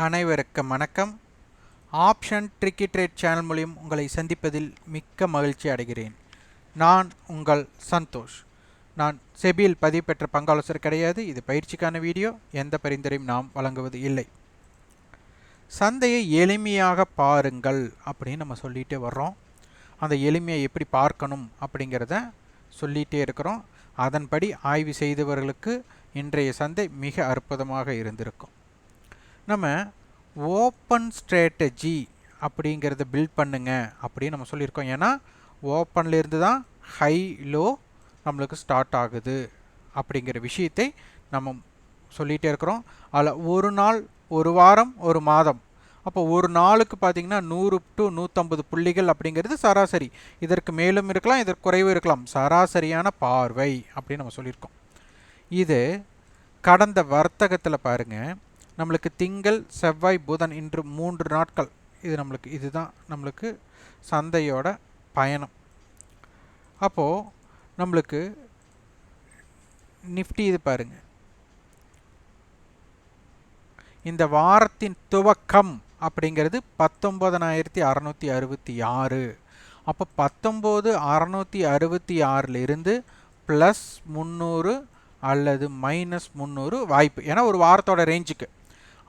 அனைவருக்கும் வணக்கம். Option tricky trade channel மூலம் உங்களை சந்திப்பதில் மிக்க மகிழ்ச்சி அடைகிறேன். நான் உங்கள் சந்தோஷ். நான் செபியில் பதிவு பெற்ற பங்காளர் கிடையாது. இது பயிற்சிக்கான வீடியோ. எந்த பரிந்துரையும் நாம் வழங்குவது இல்லை. சந்தையை எளிமையாக பாருங்கள் அப்படின்னு நம்ம சொல்லிகிட்டே வர்றோம். அந்த எளிமையை எப்படி பார்க்கணும் அப்படிங்கிறத சொல்லிகிட்டே இருக்கிறோம். அதன்படி ஆய்வு செய்தவர்களுக்கு இன்றைய சந்தை மிக அற்புதமாக இருந்திருக்கும். நம்ம ஓப்பன் ஸ்ட்ராட்டஜி அப்படிங்கிறத பில்ட் பண்ணுங்க அப்படின்னு நம்ம சொல்லியிருக்கோம். ஏன்னா ஓப்பன்லேருந்து தான் ஹை லோ நம்மளுக்கு ஸ்டார்ட் ஆகுது அப்படிங்கிற விஷயத்தை நம்ம சொல்லிகிட்டே இருக்கிறோம். அதில் ஒரு நாள், ஒரு வாரம், ஒரு மாதம், அப்போ ஒரு நாளுக்கு பார்த்திங்கன்னா 100 to 150 புள்ளிகள் அப்படிங்கிறது சராசரி. இதற்கு மேலும் இருக்கலாம், இதற்கு குறைவு இருக்கலாம். சராசரியான பார்வை அப்படின்னு நம்ம சொல்லியிருக்கோம். இது கடந்த வர்த்தகத்தில் பாருங்கள், நம்மளுக்கு திங்கள், செவ்வாய், புதன் இன்று 3 நாட்கள் இதுதான் நம்மளுக்கு சந்தையோட பயணம். அப்போது நம்மளுக்கு நிஃப்டி இது பாருங்க, இந்த வாரத்தின் துவக்கம் அப்படிங்கிறது 19,666. அப்போ 19,666 ப்ளஸ் 300 அல்லது மைனஸ் 300 வாய்ப்பு. ஏன்னா ஒரு வாரத்தோட ரேஞ்சுக்கு.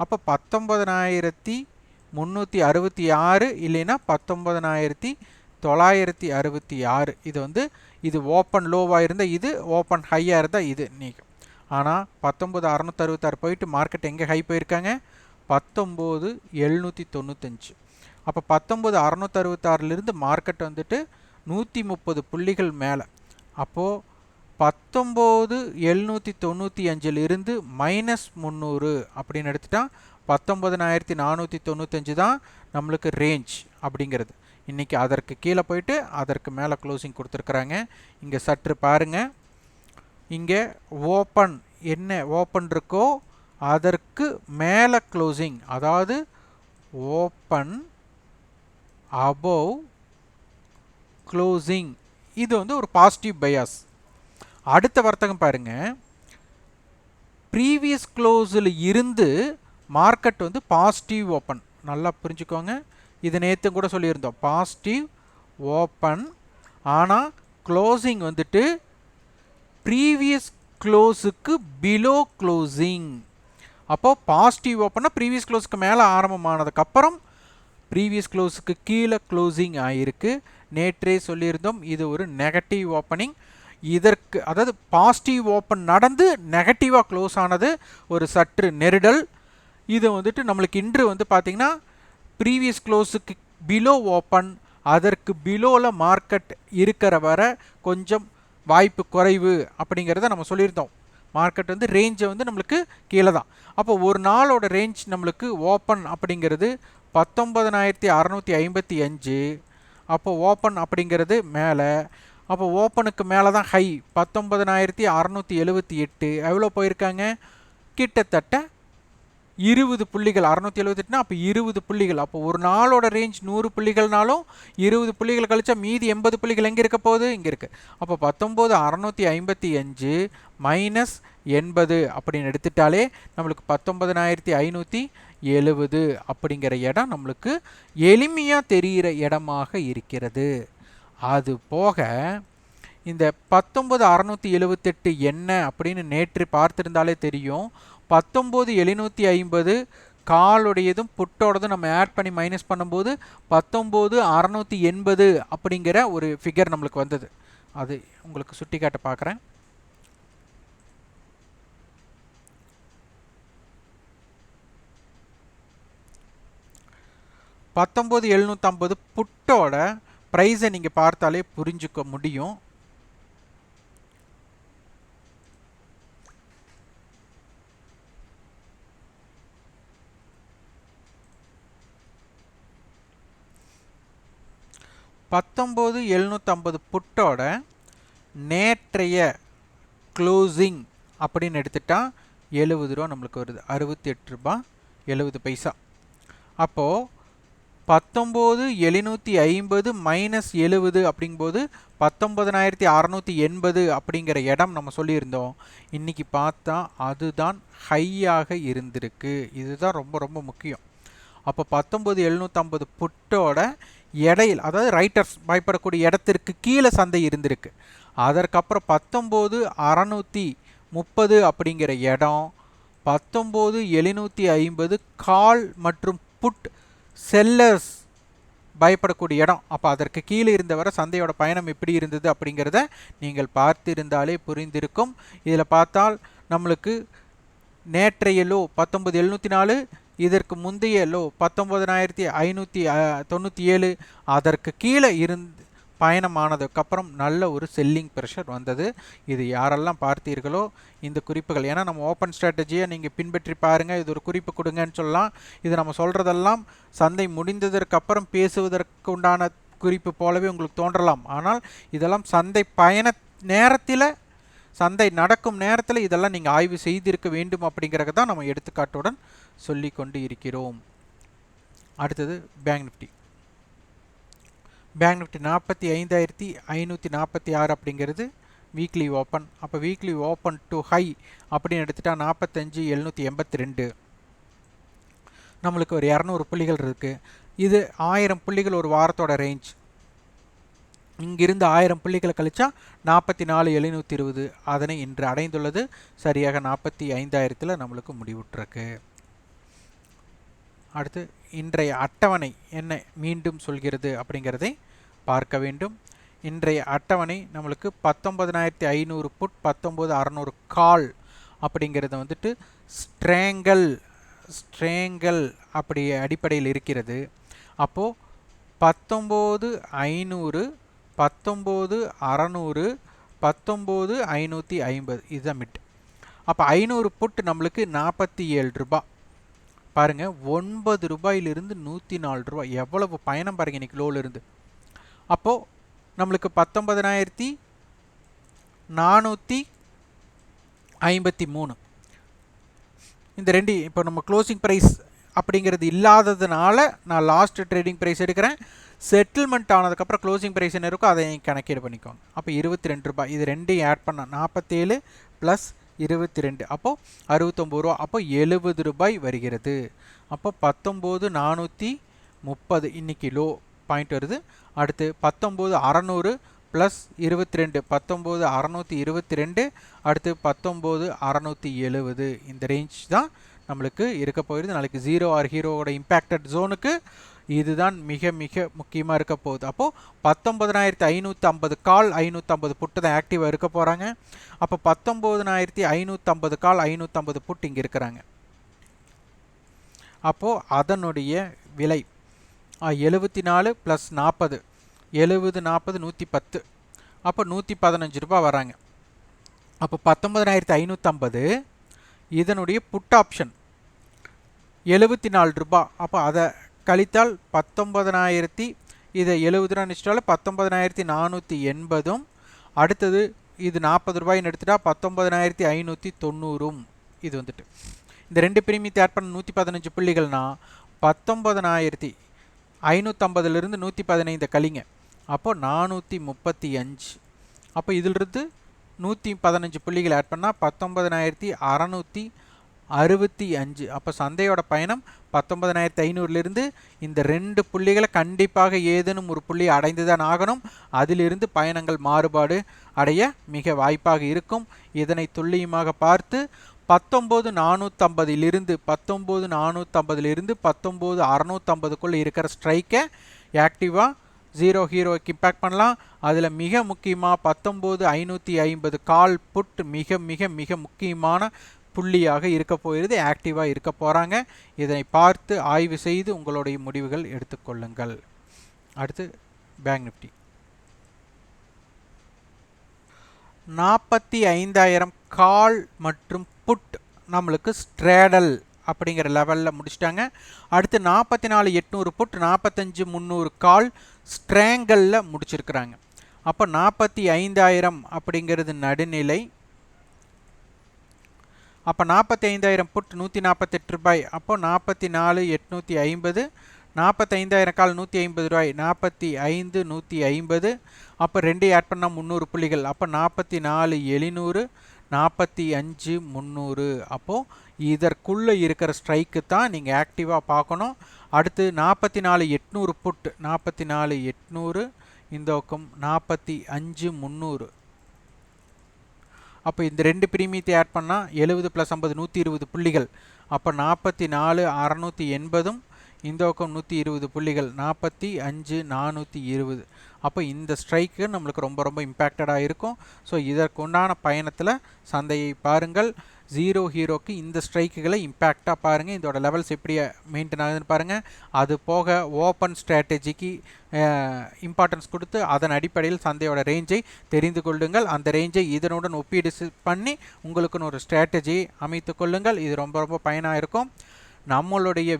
அப்போ 19,366 இல்லைன்னா 19,966. இது ஓப்பன் லோவாக இருந்தால் இது, ஓப்பன் ஹையாக இருந்தால் இது நீக்கும். ஆனால் 19,666 போயிட்டு மார்க்கெட் எங்கே ஹை போயிருக்காங்க? 19,795. அப்போ 19,666 மார்க்கெட் வந்துட்டு 130 புள்ளிகள் மேலே. அப்போது 19,795 மைனஸ் 300 அப்படின்னு எடுத்துட்டா 19,495 தான் நம்மளுக்கு ரேஞ்ச் அப்படிங்கிறது. இன்றைக்கி அதற்கு கீழே போயிட்டு அதற்கு மேலே க்ளோசிங் கொடுத்துருக்குறாங்க. இங்கே சற்று பாருங்கள், இங்கே ஓப்பன் என்ன ஓப்பன் இருக்கோ அதற்கு மேலே க்ளோசிங், அதாவது ஓப்பன் அபோவ் க்ளோசிங். இது வந்து ஒரு பாசிட்டிவ் பயாஸ். அடுத்த வர்த்தகம் பாருங்க, ப்ரீவியஸ் க்ளோஸில் இருந்து மார்க்கெட் வந்து பாசிட்டிவ் ஓப்பன். நல்லா புரிஞ்சுக்கோங்க, இது நேற்று கூட சொல்லியிருந்தோம், பாசிட்டிவ் ஓப்பன். ஆனால் க்ளோசிங் வந்துட்டு ப்ரீவியஸ் க்ளோஸுக்கு பிலோ க்ளோசிங். அப்போது பாசிட்டிவ் ஓப்பன்னா ப்ரீவியஸ் க்ளோஸுக்கு மேலே ஆரம்பமானதுக்கப்புறம் ப்ரீவியஸ் க்ளோஸுக்கு கீழே க்ளோசிங் ஆகிருக்கு. நேற்றே சொல்லியிருந்தோம் இது ஒரு நெகட்டிவ் ஓப்பனிங். இதற்கு அதாவது பாசிட்டிவ் ஓப்பன் நடந்து நெகட்டிவாக க்ளோஸ் ஆனது ஒரு சற்று நெருடல். இது வந்துட்டு நம்மளுக்கு இன்று வந்து பார்த்திங்கன்னா ப்ரீவியஸ் க்ளோஸுக்கு பிலோ ஓப்பன், அதற்கு பிலோவில் மார்க்கெட் இருக்கிற வர கொஞ்சம் வாய்ப்பு குறைவு அப்படிங்கிறத நம்ம சொல்லியிருந்தோம். மார்க்கெட் வந்து ரேஞ்சை வந்து நம்மளுக்கு கீழே தான். அப்போ ஒரு நாளோட ரேஞ்ச் நம்மளுக்கு ஓப்பன் அப்படிங்கிறது 19,655. அப்போ ஓப்பன் அப்படிங்கிறது மேலே, அப்போ ஓப்பனுக்கு மேலே தான் ஹை 19,678. எவ்வளோ போயிருக்காங்க? கிட்டத்தட்ட 20 புள்ளிகள். 678னா அப்போ 20 புள்ளிகள். அப்போ ஒரு நாளோட ரேஞ்ச் 100 புள்ளிகள்னாலும் 20 புள்ளிகள் கழிச்சா மீதி 80 புள்ளிகள் எங்கே இருக்க போகுது? இங்கே இருக்குது. அப்போ 19,655 மைனஸ் 80 அப்படின்னு எடுத்துட்டாலே நம்மளுக்கு 19,570 அப்படிங்கிற இடம் நம்மளுக்கு எளிமையாக தெரிகிற இடமாக இருக்கிறது. அது போக இந்த 19,678 என்ன அப்படின்னு நேற்று பார்த்துருந்தாலே தெரியும். 19,750 காலுடையதும் புட்டோடதும் நம்ம ஆட் பண்ணி மைனஸ் பண்ணும்போது 19,680 அப்படிங்கிற ஒரு ஃபிகர் நம்மளுக்கு வந்தது. அது உங்களுக்கு சுட்டி காட்ட பார்க்குறேன். $19,750 புட்டோட ப்ரைஸை நீங்கள் பார்த்தாலே புரிஞ்சுக்க முடியும். $19,750 புட்டோட நேற்றைய க்ளோசிங் அப்படின்னு எடுத்துட்டா 70 ரூபா நம்மளுக்கு வருது. 68 ரூபா 70 பைசா. அப்போது 19,750 மைனஸ் 70 அப்படிங்கும்போது 19,680 அப்படிங்கிற இடம் நம்ம சொல்லியிருந்தோம். இன்னைக்கு பார்த்தா அதுதான் ஹையாக இருந்திருக்கு. இதுதான் ரொம்ப ரொம்ப முக்கியம். அப்போ 19,750 புட்டோட எடையில், அதாவது ரைட்டர்ஸ் பயப்படக்கூடிய இடத்திற்கு கீழே சந்தை இருந்திருக்கு. அதற்கப்புறம் 19,630 அப்படிங்கிற இடம் 19,750 கால் மற்றும் புட் செல்லர்ஸ் பயப்படக்கூடிய இடம். அப்போ அதற்கு கீழே இருந்தவரை சந்தையோட பயணம் எப்படி இருந்தது அப்படிங்கிறத நீங்கள் பார்த்திருந்தாலே புரிந்திருக்கும். இதில் பார்த்தால் நம்மளுக்கு நேற்றைய லோ 19,704, இதற்கு முந்தைய லோ 19,597. அதற்கு கீழே இருந்து பயணமானதுக்கப்புறம் நல்ல ஒரு செல்லிங் ப்ரெஷர் வந்தது. இது யாரெல்லாம் பார்த்தீர்களோ இந்த குறிப்புகள், ஏன்னா நம்ம ஓப்பன் ஸ்ட்ராட்டஜியை நீங்கள் பின்பற்றி பாருங்கள், இது ஒரு குறிப்பு கொடுங்கன்னு சொல்லலாம். இது நம்ம சொல்கிறதெல்லாம் சந்தை முடிந்ததற்கு அப்புறம் பேசுவதற்கு உண்டான குறிப்பு போலவே உங்களுக்கு தோன்றலாம். ஆனால் இதெல்லாம் சந்தை பயண நேரத்தில், சந்தை நடக்கும் நேரத்தில் இதெல்லாம் நீங்கள் ஆய்வு செய்திருக்க வேண்டும் அப்படிங்கிறத தான் நம்ம எடுத்துக்காட்டுடன் சொல்லி கொண்டு இருக்கிறோம். அடுத்தது பேங்க் நிஃப்டி. பேங்க் நிஃப்டி 45,546 அப்படிங்கிறது வீக்லி ஓப்பன். அப்போ வீக்லி ஓப்பன் டு ஹை அப்படின்னு எடுத்துட்டா 45,782. நம்மளுக்கு ஒரு 200 புள்ளிகள் இருக்குது. இது 1000 புள்ளிகள் ஒரு வாரத்தோட ரேஞ்ச். இங்கிருந்து 1000 புள்ளிகளை கழிச்சா 44,720. அதனை இன்று அடைந்துள்ளது. சரியாக 45,000 நம்மளுக்கு முடிவுற்றிருக்கு. அடுத்து இன்றைய அட்டவணை என்ன மீண்டும் சொல்கிறது அப்படிங்கிறதை பார்க்க வேண்டும். இன்றைய அட்டவணை நம்மளுக்கு 19,500 புட் 19,600 கால் அப்படிங்கிறது வந்துட்டு ஸ்ட்ரேங்கல் அப்படி அடிப்படையில் இருக்கிறது. அப்போது 19,500, 19,600, 19,550 இதுதான் மிட். அப்போ 500 புட் நம்மளுக்கு 47 ரூபாய். பாருங்கள், 9 ரூபாயிலிருந்து 104 ரூபாய். எவ்வளவு பயணம் பாருங்கள் இன்றைக்கி லோவிலிருந்து. அப்போது நம்மளுக்கு 19,453. இந்த ரெண்டு இப்போ நம்ம க்ளோசிங் ப்ரைஸ் அப்படிங்கிறது இல்லாததுனால நான் லாஸ்ட் ட்ரேடிங் ப்ரைஸ் எடுக்கிறேன். செட்டில்மெண்ட் ஆனதுக்கப்புறம் க்ளோசிங் ப்ரைஸ் என்ன இருக்கோ அதை கணக்கீடு பண்ணிக்கோங்க. அப்போ 22 ரூபாய். இது ரெண்டையும் ஆட் பண்ணால் 47 + 22, அப்போது 69 ரூபா. அப்போ 70 ரூபாய் வருகிறது. அப்போ 19,430 இன்னைக்கு லோ பாயிண்ட் வருது. அடுத்து 19,600 + 22 19,622. அடுத்து 19,670. இந்த ரேஞ்ச் தான் நம்மளுக்கு இருக்க போகிறது. நாளைக்கு 0 ஆர் ஹீரோவோட இம்பேக்டட் ஜோனுக்கு இதுதான் மிக மிக முக்கியமாக இருக்க போகுது. அப்போது 19,550 கால் 550 புட்டு தான் ஆக்டிவாக இருக்க போகிறாங்க. அப்போ 19,550 கால் 550 புட்டு இங்கே இருக்கிறாங்க. அப்போது அதனுடைய விலை 74 + 40 70 40 110. அப்போ 115 ரூபாய் வராங்க. அப்போ 19,550 இதனுடைய புட் ஆப்ஷன் 74 ரூபாய். அப்போ அதை கழித்தால் 19,000, இதை 70 ரூபா நினச்சிட்டாலும் 19,480. அடுத்தது இது 40 ரூபாய்னு எடுத்துட்டா 19,590. இது வந்துட்டு இந்த ரெண்டு பிரீமியத்தை ஆட் பண்ண 115 புள்ளிகள்னா 19,550லிருந்து 115 கழிங்க. அப்போ 435. அப்போ இதிலிருந்து 115 புள்ளிகள் ஆட் பண்ணால் 19,665. அப்போ சந்தையோட பயணம் 19,500லிருந்து இந்த ரெண்டு புள்ளிகளை கண்டிப்பாக ஏதேனும் ஒரு புள்ளி அடைந்து தான் ஆகணும். அதிலிருந்து பயணங்கள் மாறுபாடு அடைய மிக வாய்ப்பாக இருக்கும். இதனை துல்லியமாக பார்த்து 19,450லிருந்து 19,650க்குள்ளே இருக்கிற ஸ்ட்ரைக்கை ஆக்டிவாக 0 ஹீரோக்கு இம்பேக்ட் பண்ணலாம். அதில் மிக முக்கியமாக 19,550 கால் புட் மிக மிக மிக முக்கியமான புள்ளியாக இருக்க போகிறது, ஆக்டிவாக இருக்க போகிறாங்க. இதனை பார்த்து ஆய்வு செய்து உங்களுடைய முடிவுகள் எடுத்துக்கொள்ளுங்கள். அடுத்து பேங்க் நிஃப்டி 45,000 கால் மற்றும் புட் நம்மளுக்கு ஸ்ட்ரேடல் அப்படிங்கிற லெவலில் முடிச்சிட்டாங்க. அடுத்து 44,800 புட் 45,300 கால் ஸ்ட்ரேங்கலில் முடிச்சிருக்கிறாங்க. அப்போ 45,000 அப்படிங்கிறது நடுநிலை. அப்போ 45,000 புட் 148 ரூபாய். அப்போ 44,850 45,000 கால் 150 ரூபாய் 45 150. அப்போ 2 ஆட் பண்ணால் 300 புள்ளிகள். அப்போ 44 700 45 300. அப்போது இதற்குள்ளே இருக்கிற ஸ்ட்ரைக்கு தான் நீங்கள் ஆக்டிவாக பார்க்கணும். அடுத்து 44 800 புட் 44 800 இந்த பக்கம் 45 300. அப்போ இந்த ரெண்டு பிரீமியத்தை ஆட் பண்ணால் 70 + 50 120 புள்ளிகள். அப்போ 44 680 இந்த பக்கம் 120 புள்ளிகள் 45 420. அப்போ இந்த ஸ்ட்ரைக்கு நம்மளுக்கு ரொம்ப ரொம்ப இம்பேக்டடாக இருக்கும். ஸோ இதற்கு உண்டான பயணத்தில் சந்தையை பாருங்கள். ஜீரோ ஹீரோக்கு இந்த ஸ்ட்ரைக்குகளை இம்பேக்டாக பாருங்கள். இதோட லெவல்ஸ் எப்படி மெயின்டைன் ஆகுதுன்னு பாருங்கள். அது போக ஓப்பன் ஸ்ட்ராட்டஜிக்கு இம்பார்ட்டன்ஸ் கொடுத்து அதன் அடிப்படையில் சந்தையோட ரேஞ்சை தெரிந்து கொள்ளுங்கள். அந்த ரேஞ்சை இதனுடன் ஒப்பீடு பண்ணி உங்களுக்குன்னு ஒரு ஸ்ட்ராட்டஜியை அமைத்து கொள்ளுங்கள். இது ரொம்ப ரொம்ப பயனாக இருக்கும். நம்மளுடைய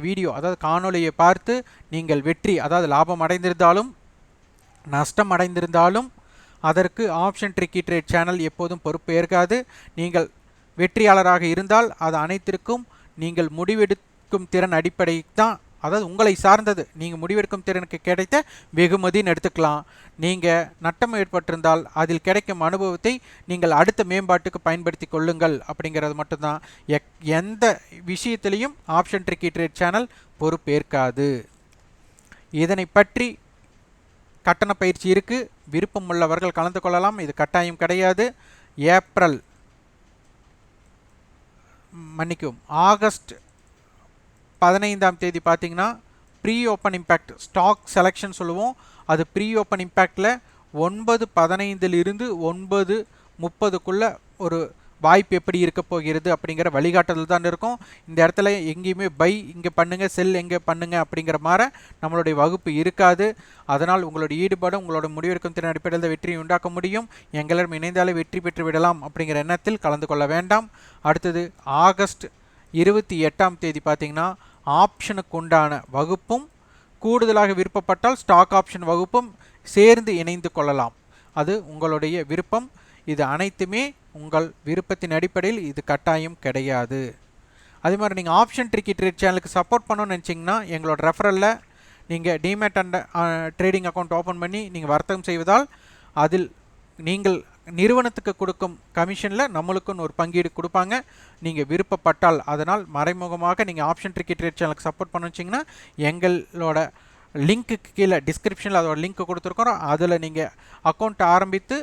வீடியோ அதாவது காணொலியை பார்த்து நீங்கள் வெற்றி அதாவது லாபம் அடைந்திருந்தாலும் நஷ்டம் அடைந்திருந்தாலும் அதற்கு ஆப்ஷன் ட்ரிக்கி ட்ரேட் சேனல் எப்போதும் பொறுப்பு ஏற்காது. நீங்கள் வெற்றியாளராக இருந்தால் அது அனைத்திற்கும் நீங்கள் முடிவெடுக்கும் திறன் அடிப்படை தான், அதாவது உங்களை சார்ந்தது. நீங்கள் முடிவெடுக்கும் திறனுக்கு கிடைத்த வெகுமதின்னு எடுத்துக்கலாம். நீங்கள் நட்டம் ஏற்பட்டிருந்தால் அதில் கிடைக்கும் அனுபவத்தை நீங்கள் அடுத்த மேம்பாட்டுக்கு பயன்படுத்தி கொள்ளுங்கள் அப்படிங்கிறது மட்டும்தான். எந்த விஷயத்திலையும் ஆப்ஷன் ட்ரிக்கி ட்ரேட் சேனல் பொறுப்பேற்காது. இதனை பற்றி கட்டண பயிற்சி இருக்குது. விருப்பம் உள்ளவர்கள் கலந்து கொள்ளலாம். இது கட்டாயம் கிடையாது. ஆகஸ்ட் 15ஆம் தேதி பார்த்தீங்கன்னா pre open impact stock selection சொல்லுவோம். அது ப்ரீ ஓப்பன் இம்பேக்டில் 9:15 9:30 ஒரு வாய்ப்பு எப்படி இருக்க போகிறது அப்படிங்கிற வழிகாட்டுதல் தான் இருக்கும். இந்த இடத்துல எங்கேயுமே பை இங்கே பண்ணுங்கள், செல் எங்கே பண்ணுங்கள் அப்படிங்கிற மாதிரி நம்மளுடைய வகுப்பு இருக்காது. அதனால் உங்களுடைய ஈடுபாடு உங்களோட முடிவெடுக்கும் திறன் அடிப்படையில் வெற்றியை உண்டாக்க முடியும். எங்களிடம் இணைந்தாலே வெற்றி பெற்று விடலாம் அப்படிங்கிற எண்ணத்தில் கலந்து கொள்ள வேண்டாம். அடுத்தது ஆகஸ்ட் 28ஆம் தேதி பார்த்தீங்கன்னா ஆப்ஷனுக்கு உண்டான வகுப்பும் கூடுதலாக விருப்பப்பட்டால் ஸ்டாக் ஆப்ஷன் வகுப்பும் சேர்ந்து இணைந்து கொள்ளலாம். அது உங்களுடைய விருப்பம். இது அனைத்துமே உங்கள் விருப்பத்தின் அடிப்படையில், இது கட்டாயம் கிடையாது. அதே மாதிரி நீங்கள் ஆப்ஷன் ட்ரிக்கி ட்ரேட் சேனலுக்கு சப்போர்ட் பண்ணணும்னு நினச்சிங்கன்னா எங்களோட ரெஃபரலில் நீங்கள் demat and trading account open பண்ணி நீங்கள் வர்த்தகம் செய்வதால் அதில் நீங்கள் நிறுவனத்துக்கு கொடுக்கும் கமிஷனில் நம்மளுக்குன்னு ஒரு பங்கீடு கொடுப்பாங்க நீங்கள் விருப்பப்பட்டால். அதனால் மறைமுகமாக நீங்கள் ஆப்ஷன் ட்ரிக்கி ட்ரேட் சேனலுக்கு சப்போர்ட் பண்ண வச்சிங்கன்னா எங்களோட லிங்க்குக்கு கீழே டிஸ்கிரிப்ஷனில் அதோட லிங்க் கொடுத்துருக்கோம். அதில் நீங்கள் அக்கௌண்ட் ஆரம்பித்து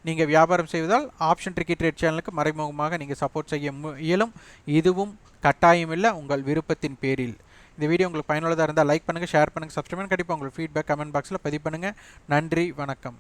நீங்கள் வியாபாரம் செய்வதால் ஆப்ஷன் ட்ரிக்கி ட்ரேட் சேனலுக்கு மறைமுகமாக நீங்கள் சப்போர்ட் செய்ய இயலும். இதுவும் கட்டாயமில்லை, உங்கள் விருப்பத்தின் பேரில். இந்த வீடியோ உங்களுக்கு பயனுள்ளதாக இருந்தால் லைக் பண்ணுங்கள், ஷேர் பண்ணுங்கள், சப்ஸ்கிரைப் பண்ணுங்கள். கண்டிப்பாக உங்களுக்கு ஃபீட்பேக் கமெண்ட் பாக்ஸில் பதிவு பண்ணுங்கள். நன்றி, வணக்கம்.